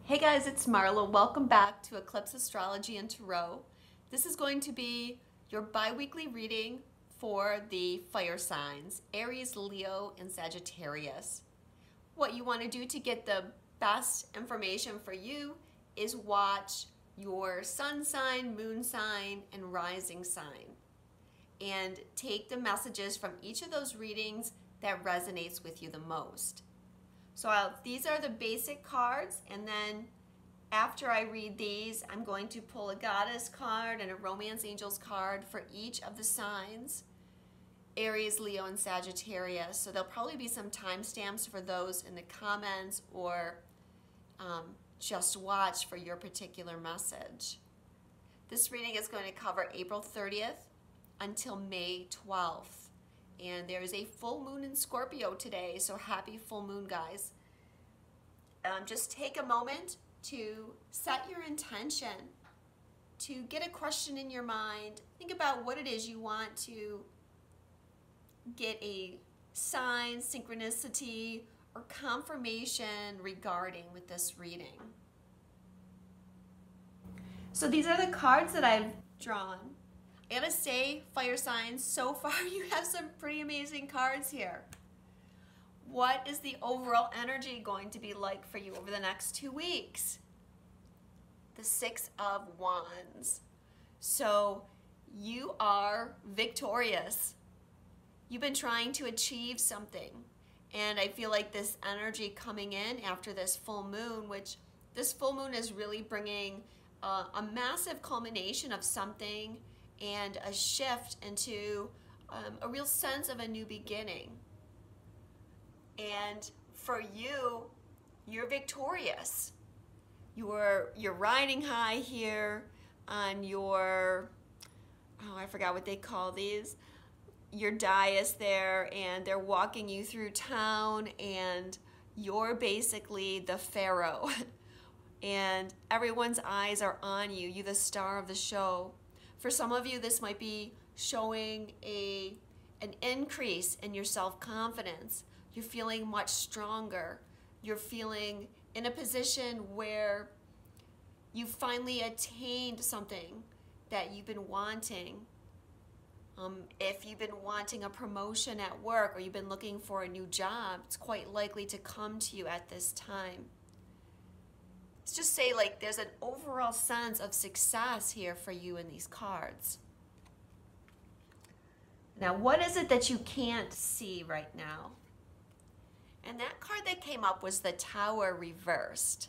Hey guys, it's Marla. Welcome back to Eclipse Astrology and Tarot. This is going to be your bi-weekly reading for the fire signs, Aries, Leo, and Sagittarius. What you want to do to get the best information for you is watch your sun sign, moon sign, and rising sign. And take the messages from each of those readings that resonates with you the most. So these are the basic cards, and then after I read these, I'm going to pull a goddess card and a romance angels card for each of the signs, Aries, Leo, and Sagittarius. So there'll probably be some timestamps for those in the comments, or just watch for your particular message. This reading is going to cover April 30th until May 12th. And there is a full moon in Scorpio today, so happy full moon, guys. Just take a moment to set your intention, to get a question in your mind. Think about what it is you want to get a sign, synchronicity, or confirmation regarding with this reading. So these are the cards that I've drawn. I gotta say, fire signs, so far you have some pretty amazing cards here. What is the overall energy going to be like for you over the next 2 weeks? The Six of Wands. So you are victorious. You've been trying to achieve something. And I feel like this energy coming in after this full moon, which this full moon is really bringing a massive culmination of something and a shift into a real sense of a new beginning. And for you, you're victorious. You're riding high here on your, I forgot what they call these, your dais there, and they're walking you through town, and you're basically the pharaoh. And everyone's eyes are on you. You're the star of the show. For some of you, this might be showing an increase in your self-confidence. You're feeling much stronger. You're feeling in a position where you finally attained something that you've been wanting. If you've been wanting a promotion at work, or you've been looking for a new job, it's quite likely to come to you at this time. Let's just say, like, there's an overall sense of success here for you in these cards. Now, what is it that you can't see right now? And that card that came up was the Tower reversed.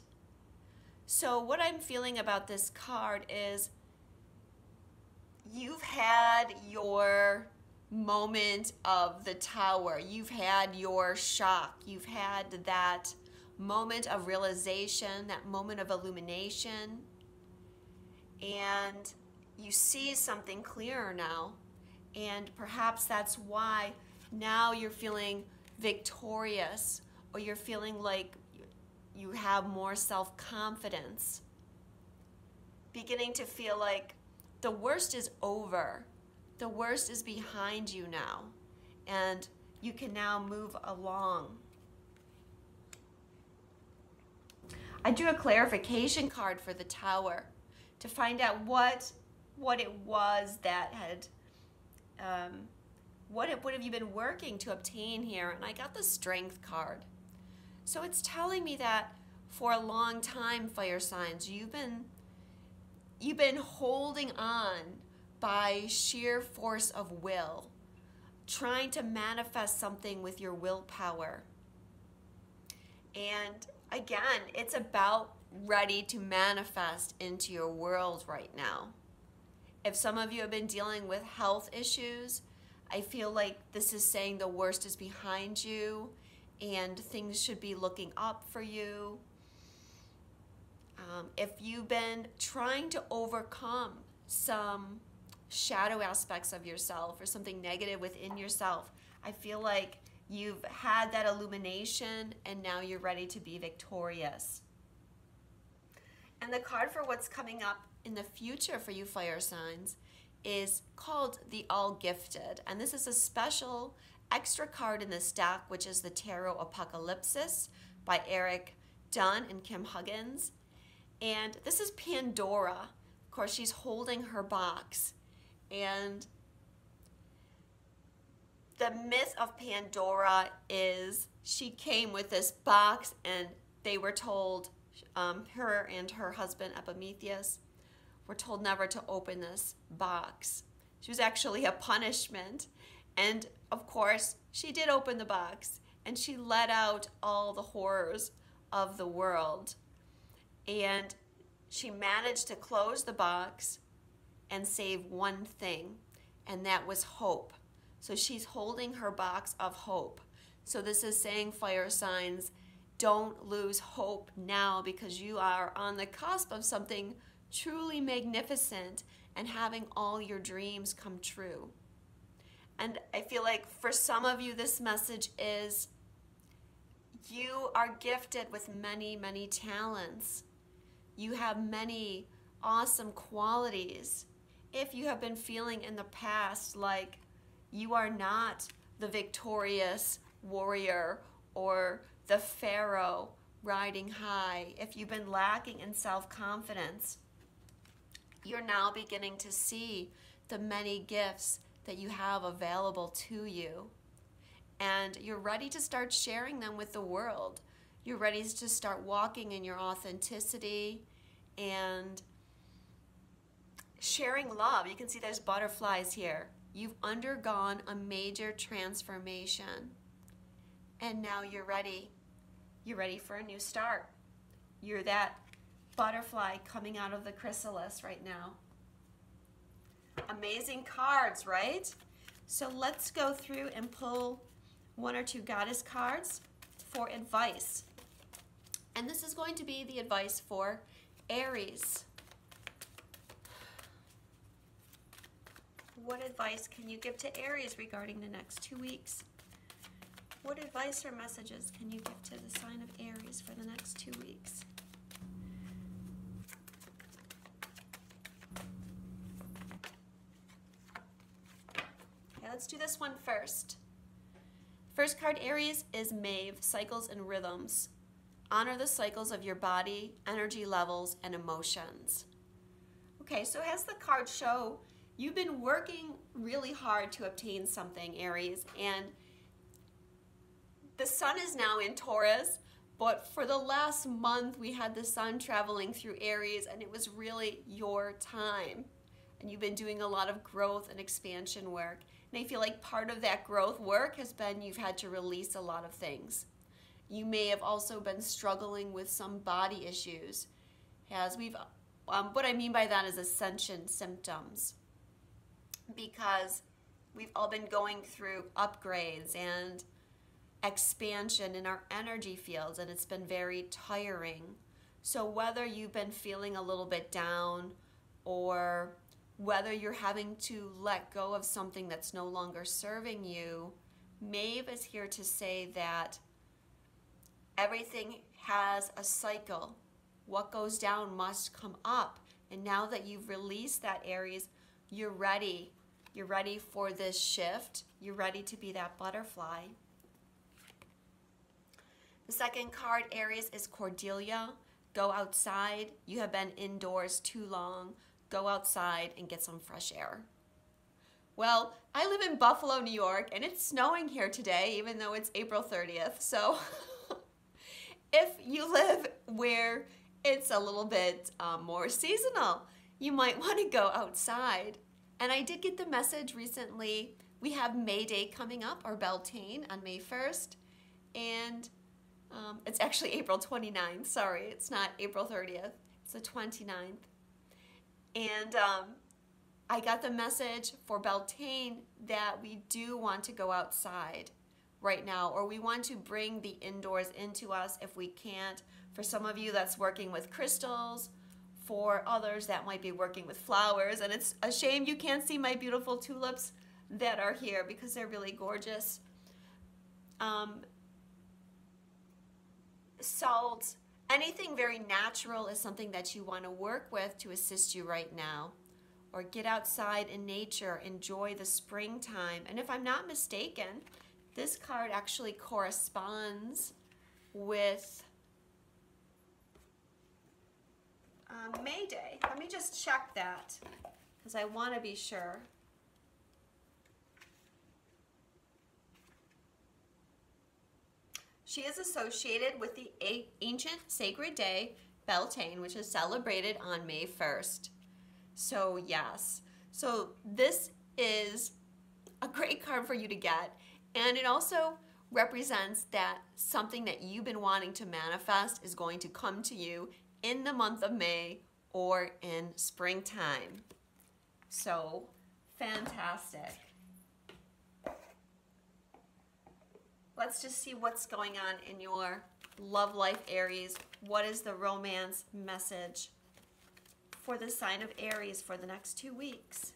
So what I'm feeling about this card is you've had your moment of the Tower. You've had your shock. You've had that moment of realization, that moment of illumination, and you see something clearer now. And perhaps that's why now you're feeling victorious, or you're feeling like you have more self-confidence, beginning to feel like the worst is over. The worst is behind you now, and you can now move along. I drew a clarification card for the Tower to find out what it was that had, what have you been working to obtain here? And I got the Strength card. So it's telling me that for a long time, fire signs, you've been holding on by sheer force of will, trying to manifest something with your willpower. And again, it's about ready to manifest into your world right now. If some of you have been dealing with health issues, I feel like this is saying the worst is behind you and things should be looking up for you. If you've been trying to overcome some shadow aspects of yourself or something negative within yourself, I feel like you've had that illumination and now you're ready to be victorious. And the card for what's coming up in the future for you fire signs is called the All-Gifted. And this is a special extra card in this deck, which is the Tarot Apocalypsis by Eric Dunn and Kim Huggins. And this is Pandora. Of course, she's holding her box. And the myth of Pandora is she came with this box, and they were told, her and her husband Epimetheus were told never to open this box. She was actually a punishment. And of course, she did open the box, and she let out all the horrors of the world. And she managed to close the box and save one thing, and that was hope. So she's holding her box of hope. So this is saying, fire signs, don't lose hope now, because you are on the cusp of something truly magnificent and having all your dreams come true. And I feel like for some of you, this message is you are gifted with many, many talents. You have many awesome qualities. If you have been feeling in the past like you are not the victorious warrior or the pharaoh riding high, if you've been lacking in self-confidence, you're now beginning to see the many gifts that you have available to you. And you're ready to start sharing them with the world. You're ready to start walking in your authenticity and sharing love. You can see there's butterflies here. You've undergone a major transformation. And now you're ready. You're ready for a new start. You're that butterfly coming out of the chrysalis right now. Amazing cards, right? So let's go through and pull one or two goddess cards for advice. And this is going to be the advice for Aries. What advice can you give to Aries regarding the next 2 weeks? What advice or messages can you give to the sign of Aries for the next 2 weeks? Okay, let's do this one first. First card, Aries, is Maeve, Cycles and Rhythms. Honor the cycles of your body, energy levels, and emotions. Okay, so as the cards show, you've been working really hard to obtain something, Aries, and the sun is now in Taurus, but for the last month we had the sun traveling through Aries, and it was really your time. And you've been doing a lot of growth and expansion work. And I feel like part of that growth work has been you've had to release a lot of things. You may have also been struggling with some body issues. What I mean by that is ascension symptoms, because we've all been going through upgrades and expansion in our energy fields, and it's been very tiring. So whether you've been feeling a little bit down, or whether you're having to let go of something that's no longer serving you, Maeve is here to say that everything has a cycle. What goes down must come up. And now that you've released that, Aries, you're ready. You're ready for this shift. You're ready to be that butterfly. The second card, Aries, is Cordelia. Go outside. You have been indoors too long. Go outside and get some fresh air. Well, I live in Buffalo, New York, and it's snowing here today, even though it's April 30th. So if you live where it's a little bit more seasonal, you might want to go outside. And I did get the message recently, we have May Day coming up, or Beltane, on May 1st. And it's actually April 29th. Sorry, it's not April 30th. It's the 29th. And I got the message for Beltane that we do want to go outside right now, or we want to bring the indoors into us if we can't. For some of you, that's working with crystals. For others, that might be working with flowers. And it's a shame you can't see my beautiful tulips that are here, because they're really gorgeous. Salt, anything very natural is something that you want to work with to assist you right now. Or get outside in nature, enjoy the springtime. And if I'm not mistaken, this card actually corresponds with Mayday. Let me just check that because I want to be sure. She is associated with the ancient sacred day, Beltane, which is celebrated on May 1st. So yes, so this is a great card for you to get. And it also represents that something that you've been wanting to manifest is going to come to you in the month of May or in springtime. So fantastic. Let's just see what's going on in your love life, Aries. What is the romance message for the sign of Aries for the next 2 weeks?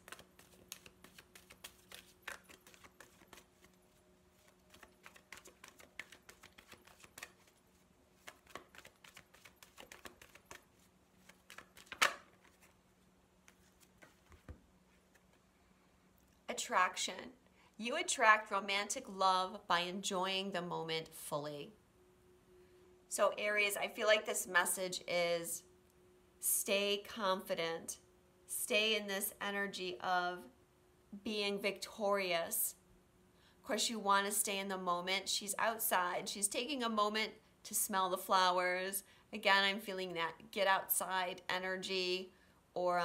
Attraction. You attract romantic love by enjoying the moment fully. So Aries, I feel like this message is stay confident. Stay in this energy of being victorious. Of course, you want to stay in the moment. She's outside. She's taking a moment to smell the flowers. Again, I'm feeling that get outside energy, or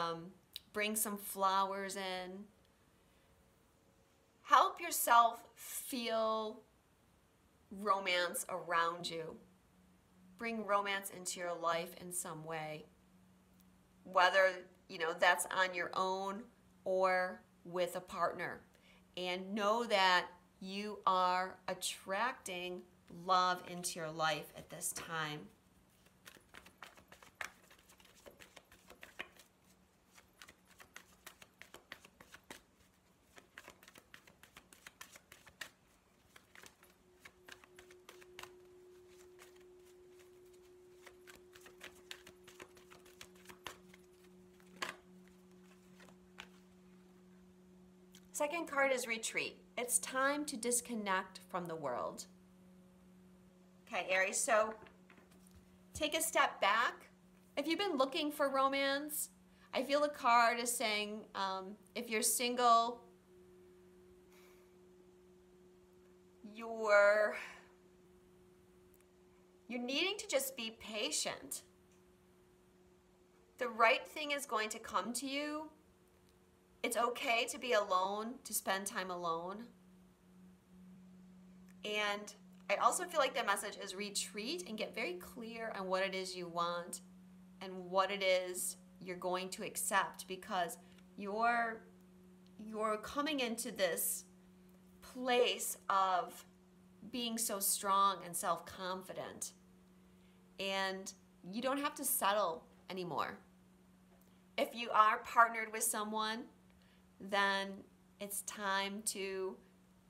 bring some flowers in. Help yourself feel romance around you. Bring romance into your life in some way. Whether, that's on your own or with a partner. And know that you are attracting love into your life at this time. Second card is retreat. It's time to disconnect from the world. Okay, Aries, so take a step back. If you've been looking for romance, I feel the card is saying if you're single, you're needing to just be patient. The right thing is going to come to you. It's okay to be alone, to spend time alone. And I also feel like the message is retreat and get very clear on what it is you want and what it is you're going to accept, because you're coming into this place of being so strong and self-confident, and you don't have to settle anymore. If you are partnered with someone, then it's time to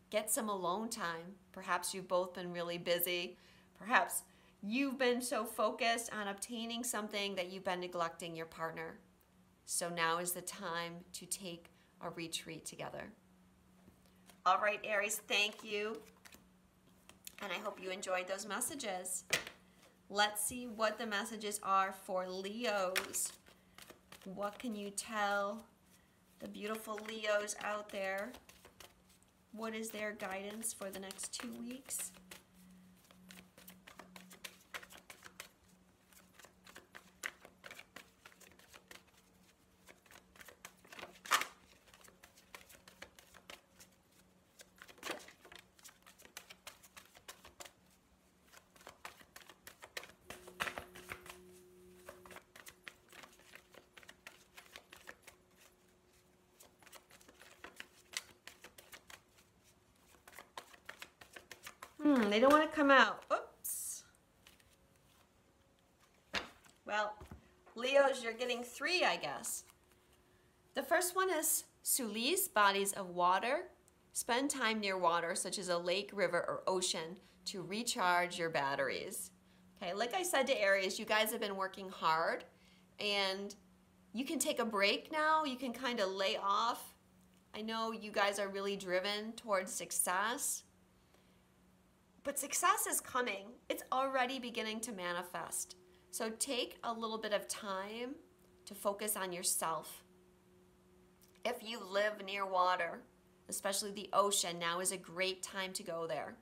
get some alone time. Perhaps you've both been really busy. Perhaps you've been so focused on obtaining something that you've been neglecting your partner. So now is the time to take a retreat together. All right, Aries, thank you. And I hope you enjoyed those messages. Let's see what the messages are for Leos. What can you tell the beautiful Leos out there? What is their guidance for the next 2 weeks? They don't want to come out. Oops. Well, Leos, you're getting 3, I guess. The first one is Sulis, bodies of water. Spend time near water, such as a lake, river, or ocean, to recharge your batteries. Okay, like I said to Aries, you guys have been working hard, and you can take a break now. You can kind of lay off. I know you guys are really driven towards success. But success is coming. It's already beginning to manifest. So take a little bit of time to focus on yourself. If you live near water, especially the ocean, now is a great time to go there.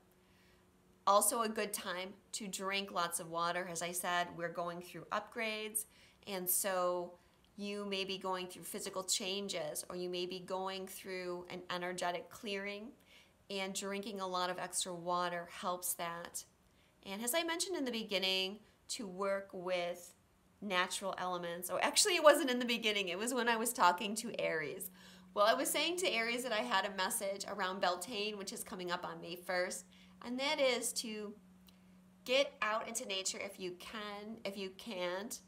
Also a good time to drink lots of water. As I said, we're going through upgrades, and so you may be going through physical changes, or you may be going through an energetic clearing, and drinking a lot of extra water helps that. And as I mentioned in the beginning, to work with natural elements, or actually it wasn't in the beginning, it was when I was talking to Aries. Well, I was saying to Aries that I had a message around Beltane, which is coming up on May 1st, and that is to get out into nature if you can. If you can't,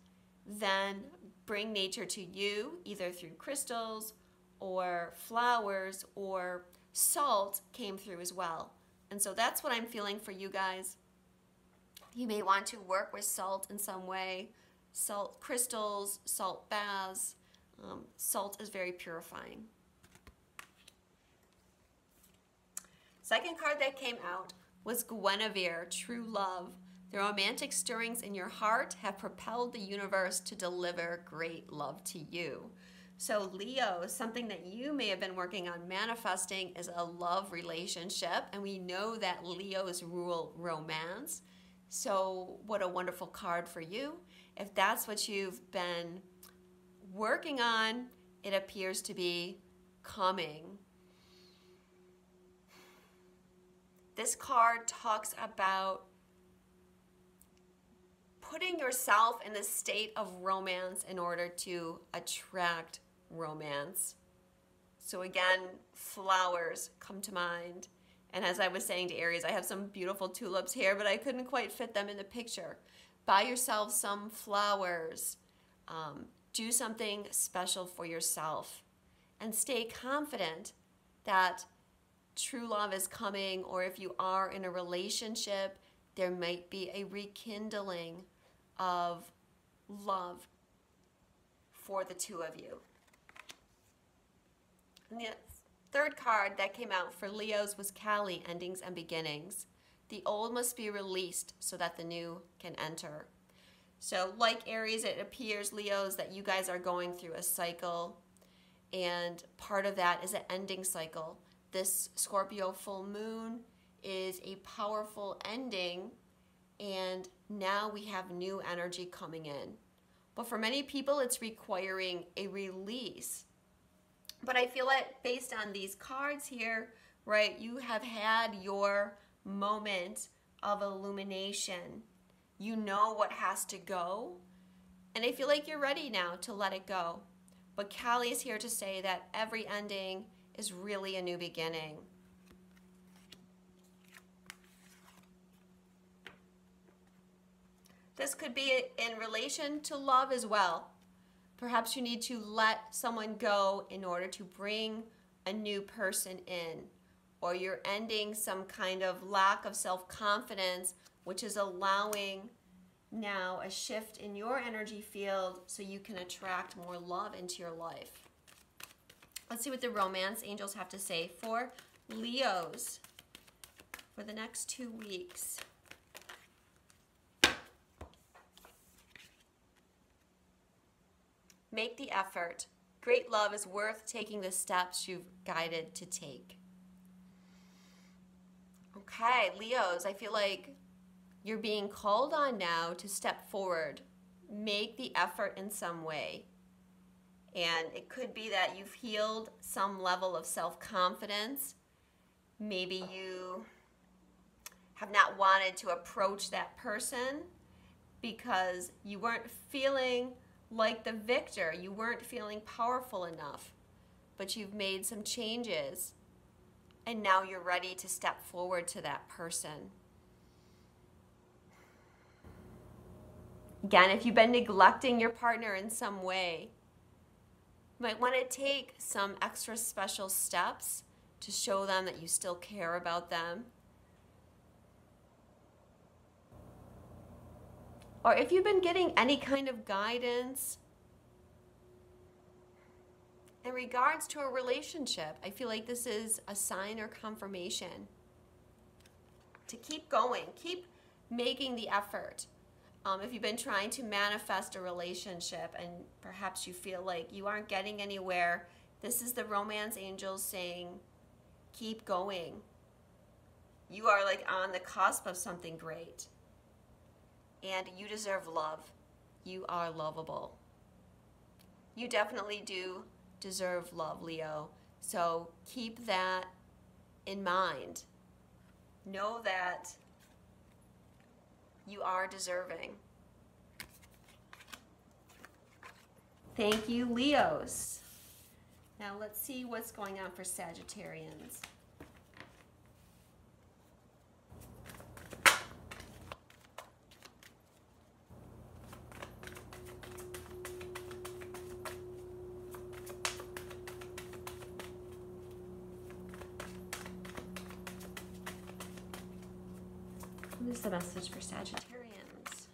then bring nature to you, either through crystals or flowers, or salt came through as well. And so that's what I'm feeling for you guys. You may want to work with salt in some way. Salt crystals, salt baths. Salt is very purifying. Second card that came out was Guinevere, True Love. The romantic stirrings in your heart have propelled the universe to deliver great love to you. So Leo, something that you may have been working on manifesting is a love relationship, and we know that Leos rule romance. So what a wonderful card for you. If that's what you've been working on, it appears to be coming. This card talks about putting yourself in the state of romance in order to attract romance. So again, flowers come to mind. And as I was saying to Aries, I have some beautiful tulips here, but I couldn't quite fit them in the picture. Buy yourself some flowers. Do something special for yourself. And stay confident that true love is coming, or if you are in a relationship, there might be a rekindling of love for the two of you. And the third card that came out for Leos was Kali, Endings and Beginnings. The old must be released so that the new can enter. So like Aries, it appears, Leos, that you guys are going through a cycle, and part of that is an ending cycle. This Scorpio full moon is a powerful ending, and now we have new energy coming in. But for many people, it's requiring a release. But I feel like based on these cards here, right, you have had your moment of illumination. You know what has to go, and I feel like you're ready now to let it go. But Kali is here to say that every ending is really a new beginning. This could be in relation to love as well. Perhaps you need to let someone go in order to bring a new person in, or you're ending some kind of lack of self-confidence, which is allowing now a shift in your energy field so you can attract more love into your life. Let's see what the romance angels have to say for Leos for the next 2 weeks. Make the effort. Great love is worth taking the steps you've guided to take. Okay, Leos, I feel like you're being called on now to step forward. Make the effort in some way. And it could be that you've healed some level of self-confidence. Maybe you have not wanted to approach that person because you weren't feeling like the victor. You weren't feeling powerful enough. But you've made some changes, and now you're ready to step forward to that person. Again, if you've been neglecting your partner in some way, you might want to take some extra special steps to show them that you still care about them. Or if you've been getting any kind of guidance in regards to a relationship, I feel like this is a sign or confirmation to keep going, keep making the effort. If you've been trying to manifest a relationship and perhaps you feel like you aren't getting anywhere, this is the romance angels saying, keep going. You are like on the cusp of something great. And you deserve love. You are lovable. You definitely do deserve love, Leo. So keep that in mind. Know that you are deserving. Thank you, Leos. Now let's see what's going on for Sagittarians. What is the message for Sagittarians?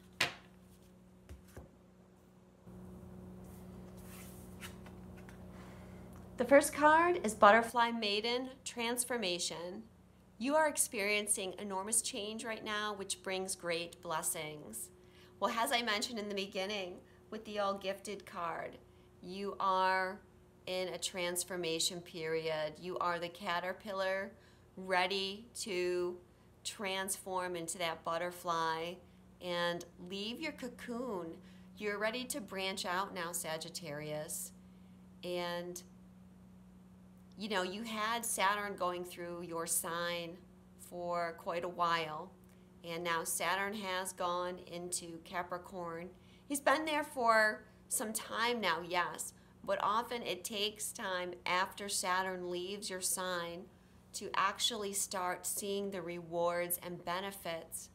The first card is Butterfly Maiden Transformation. You are experiencing enormous change right now, which brings great blessings. Well, as I mentioned in the beginning with the All Gifted card, you are in a transformation period. You are the caterpillar ready to transform into that butterfly and leave your cocoon. You're ready to branch out now, Sagittarius. And you know, you had Saturn going through your sign for quite a while, and now Saturn has gone into Capricorn. He's been there for some time now, yes, but often it takes time after Saturn leaves your sign to actually start seeing the rewards and benefits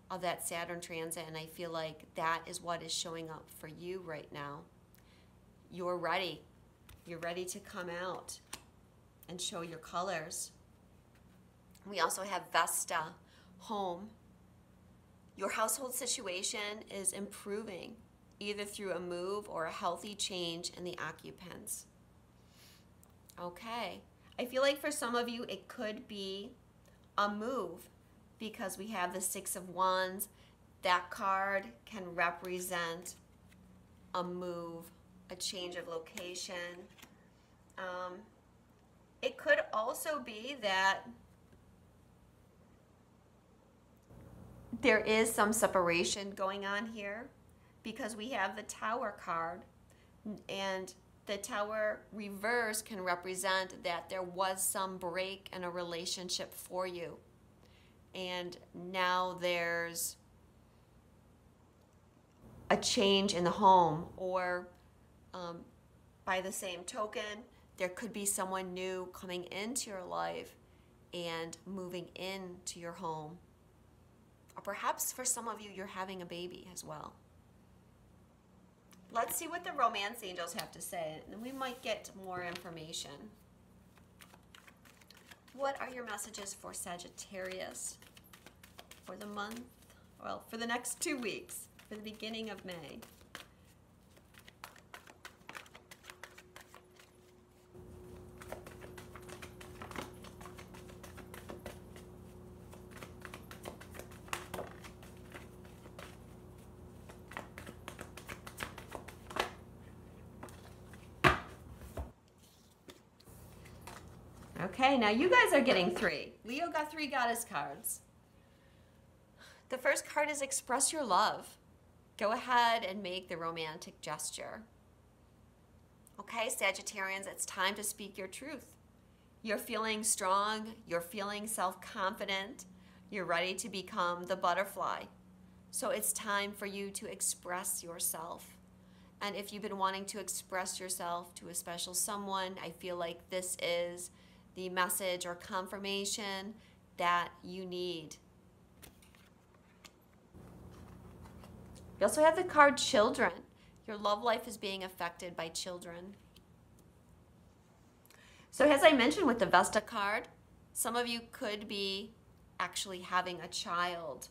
of that Saturn transit, and I feel like that is what is showing up for you right now. You're ready. You're ready to come out and show your colors. We also have Vesta, home. Your household situation is improving, either through a move or a healthy change in the occupants. Okay. I feel like for some of you, it could be a move because we have the Six of Wands. That card can represent a move, a change of location. It could also be that there is some separation going on here because we have the Tower card, and the Tower reverse can represent that there was some break in a relationship for you. And now there's a change in the home, or by the same token, there could be someone new coming into your life and moving into your home. Or perhaps for some of you, you're having a baby as well. Let's see what the romance angels have to say, and we might get more information. What are your messages for Sagittarius for the month? Well, for the next 2 weeks, for the beginning of May. Okay, now you guys are getting 3. Leo got 3 goddess cards. The first card is express your love. Go ahead and make the romantic gesture. Okay, Sagittarians, it's time to speak your truth. You're feeling strong. You're feeling self-confident. You're ready to become the butterfly. So it's time for you to express yourself. And if you've been wanting to express yourself to a special someone, I feel like this is the message or confirmation that you need. We also have the card children. Your love life is being affected by children. So as I mentioned with the Vesta card, some of you could be actually having a child.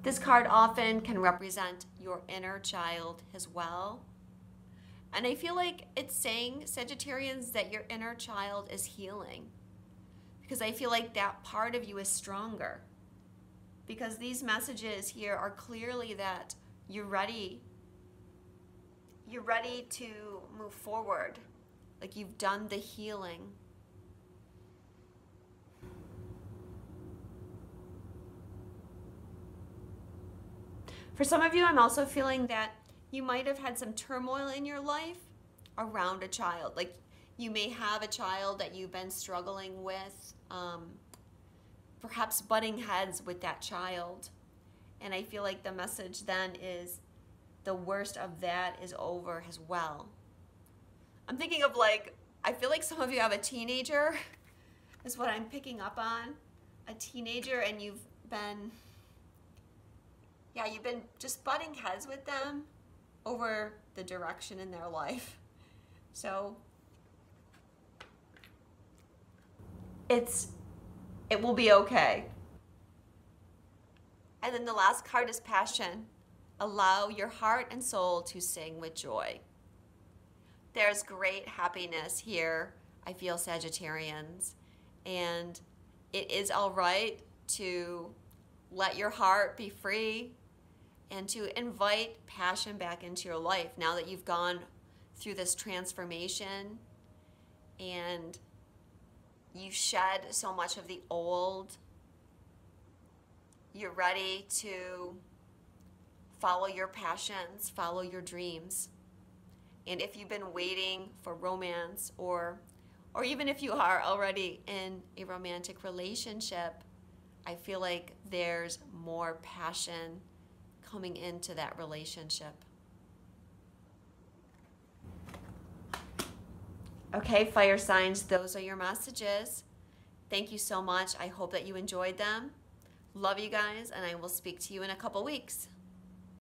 This card often can represent your inner child as well. And I feel like it's saying, Sagittarians, that your inner child is healing. because I feel like that part of you is stronger. Because these messages here are clearly that you're ready. You're ready to move forward. Like you've done the healing. For some of you, I'm also feeling that you might have had some turmoil in your life around a child. Like you may have a child that you've been struggling with, perhaps butting heads with that child. And I feel like the message then is the worst of that is over as well. I'm thinking of like, I feel like some of you have a teenager, is what I'm picking up on. A teenager, and you've been just butting heads with them over the direction in their life. So it will be okay. And then the last card is passion. Allow your heart and soul to sing with joy. There's great happiness here, I feel, Sagittarians. And it is all right to let your heart be free and to invite passion back into your life now that you've gone through this transformation and you shed so much of the old. You're ready to follow your passions, follow your dreams. And if you've been waiting for romance, or even if you are already in a romantic relationship, I feel like there's more passion coming into that relationship. Okay, fire signs, those are your messages. Thank you so much. I hope that you enjoyed them. Love you guys, and I will speak to you in a couple weeks.